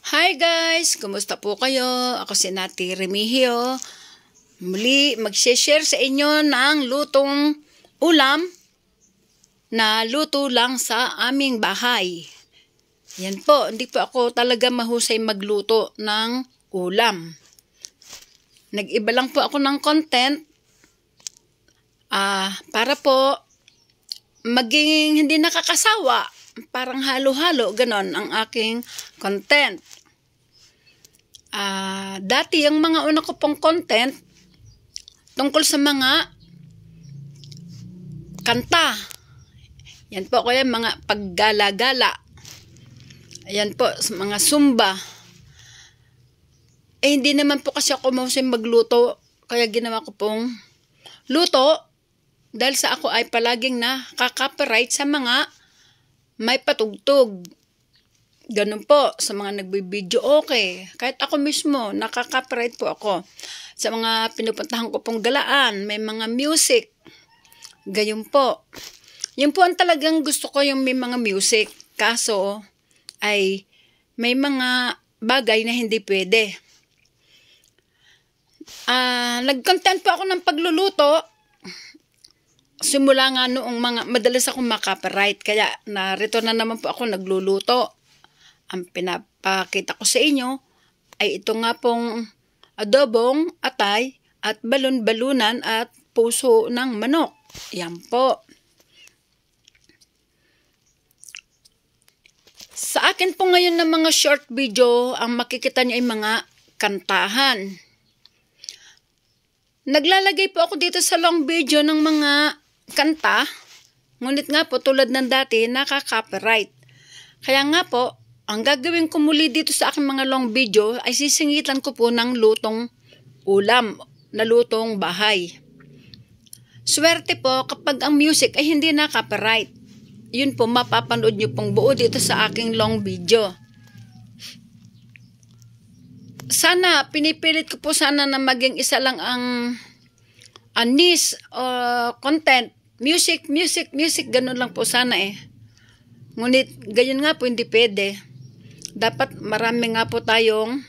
Hi guys! Kumusta po kayo? Ako si Nati Remigio. Muli mag-share sa inyo ng lutong ulam na luto lang sa aming bahay. Yan po, hindi po ako talaga mahusay magluto ng ulam. Nag-iba lang po ako ng content para po maging hindi nakakasawa. Parang halo-halo, ganon ang aking content. Dati yung mga una ko pong content tungkol sa mga kanta. Yan po kaya mga paggala-gala. Ayan po, mga zumba. Hindi naman po kasi ako mahusay magluto. Kaya ginawa ko pong luto dahil sa ako ay palaging nakaka-copyright sa mga may patugtog. Ganun po, sa mga nagbibideo, okay. Kahit ako mismo, nakaka-copyright po ako. Sa mga pinupuntahan ko pong galaan, may mga music. Gayun po. Yun po ang talagang gusto ko, yung may mga music. Kaso, ay may mga bagay na hindi pwede. Nag-content po ako ng pagluluto. Simula nga noong madalas akong makapiright, kaya narito na naman po ako nagluluto. Ang pinapakita ko sa inyo ay ito nga pong adobong atay at balon-balunan at puso ng manok. Yan po. Sa akin po ngayon na mga short video, ang makikita niyo ay mga kantahan. Naglalagay po ako dito sa long video ng mga kanta, ngunit nga po tulad ng dati, nakaka-copyright. Kaya nga po, ang gagawin ko muli dito sa aking mga long video ay sisingitan ko po ng lutong ulam, na lutong bahay. Swerte po kapag ang music ay hindi na-copyright. Yun po, mapapanood nyo pong buo dito sa aking long video. Sana, pinipilit ko po sana na maging isa lang ang niche content. Music, ganun lang po sana eh. Ngunit, ganyan nga po, hindi pwede. Dapat marami nga po tayong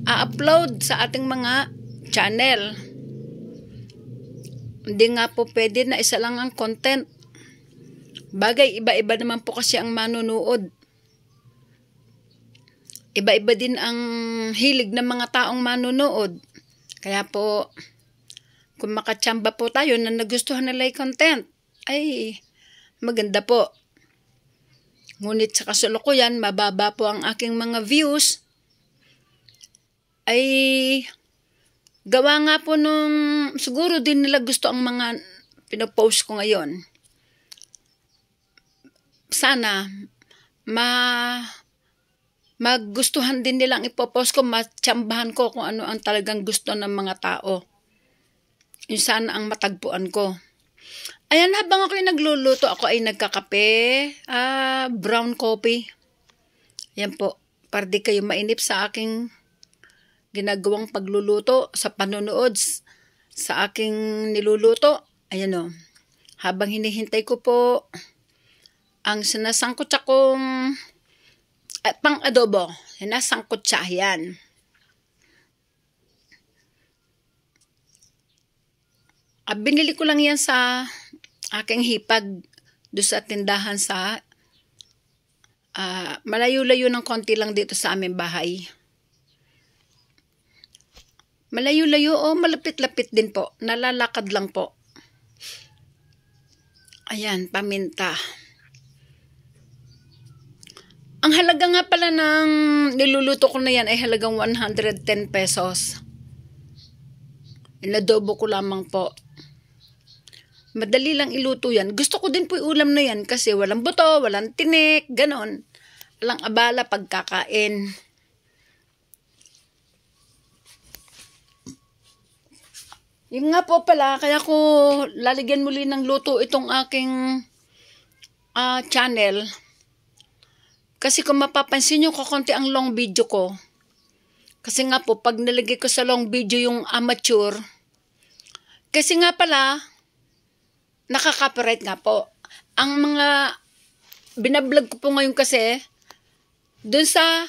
upload sa ating mga channel. Hindi nga po pwede na isa lang ang content. Bagay, iba-iba naman po kasi ang manunood. Iba-iba din ang hilig ng mga taong manunood. Kaya po, kung makatsamba po tayo na nagustuhan nila yung content, ay maganda po. Ngunit sa kasalukuyan, mababa po ang aking mga views. Ay gawa nga po nung siguro din nila gusto ang mga pinopost ko ngayon. Sana magustuhan din nilang ipopost ko, matsambahan ko kung ano ang talagang gusto ng mga tao. Yun sana ang matagpuan ko. Ayan, habang ako'y nagluluto, ako ay nagkakape, brown coffee. Yan po, para di kayo mainip sa aking ginagawang pagluluto, sa panonood, sa aking niluluto. Ayan o, habang hinihintay ko po ang sinasangkot akong pang adobo, sinasangkot siya, yan. Binili ko lang yan sa aking hipag doon sa tindahan sa malayo-layo ng konti lang dito sa aming bahay. Malayo-layo o malapit-lapit din po. Nalalakad lang po. Ayan, paminta. Ang halaga nga pala ng niluluto ko na yan ay halagang 110 pesos. Inadobo ko lamang po. Madali lang iluto yan. Gusto ko din po ulam na yan kasi walang buto, walang tinik, ganon. Walang abala pagkakain. Yung nga po pala, kaya ko lalagyan muli ng luto itong aking channel. Kasi kung mapapansin nyo, kakunti ang long video ko. Kasi nga po, pag nalagay ko sa long video yung amateur, kasi nga pala, nakaka-copyright nga po. Ang mga binablog ko po ngayon kasi, dun sa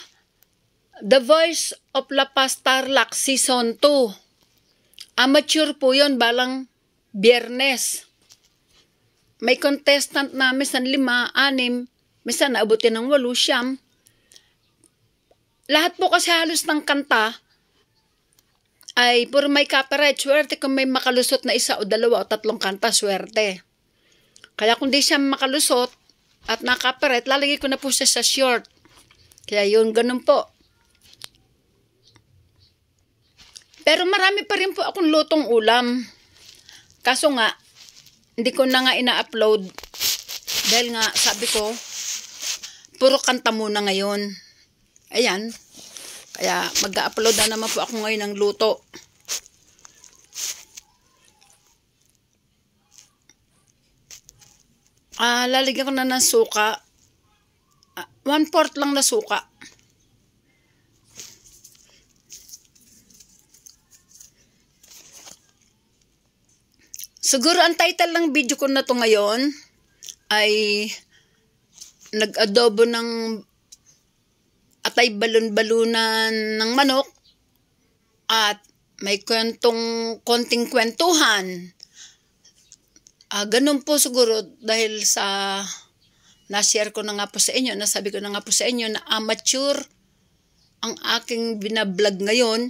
The Voice of La Paz Tarlac Season 2. Amateur po yun, balang Biyernes. May contestant na minsan 5, 6, minsan naabutin ng 8, 9. Lahat po kasi halos ng kanta ay puro may copyright. Swerte kung may makalusot na 1 o 2 o 3 kanta, swerte. Kaya kung di siya makalusot at na-copyright, lalagay ko na po siya sa short. Kaya yun, ganun po. Pero marami pa rin po akong lutong ulam. Kaso nga, hindi ko na nga ina-upload. Dahil nga, sabi ko, puro kanta muna ngayon. Ayan. Kaya mag-upload na naman po ako ngayon ng luto. Lalagyan ko na ng suka. 1/4 lang na suka. Siguro ang title ng video ko na to ngayon ay nag-adobo ng atay balon-balunan ng manok at may konting kwentuhan. Ganun po siguro dahil sa na-share ko na nga po sa inyo, nasabi ko na nga po sa inyo na amateur ang aking binablog ngayon.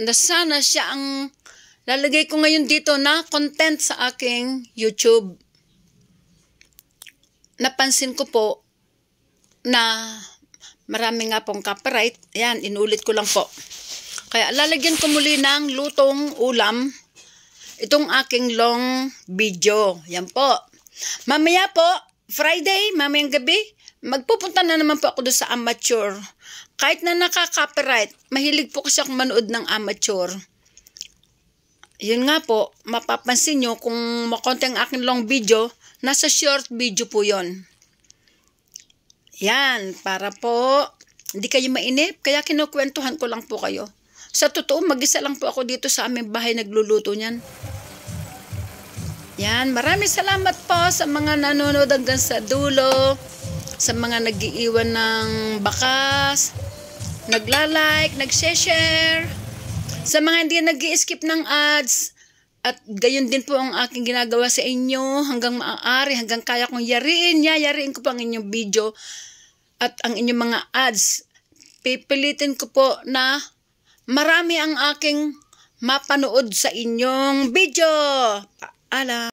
Na sana siya ang lalagay ko ngayon dito na content sa aking YouTube. Napansin ko po na marami nga pong copyright. Ayan, inulit ko lang po. Kaya lalagyan ko muli ng lutong ulam itong aking long video. Yan po. Mamaya po, Friday, mamayang gabi, magpupunta na naman po ako doon sa amateur. Kahit na nakaka-copyright, mahilig po kasi ako manood ng amateur. Yun nga po, mapapansin nyo kung makonti ang aking long video, nasa short video po yon. Yan, para po hindi kayo mainip, kaya kinukwentuhan ko lang po kayo. Sa totoo, mag-isa lang po ako dito sa aming bahay nagluluto niyan. Yan, maraming salamat po sa mga nanonood hanggang sa dulo, sa mga nag-iiwan ng bakas, nagla-like, nag-share, sa mga hindi nag-i-skip ng ads, at gayon din po ang aking ginagawa sa inyo hanggang maaari, hanggang kaya kong yariin ko po ang inyong video at ang inyong mga ads. Pipilitin ko po na marami ang aking mapanood sa inyong video. Paalam.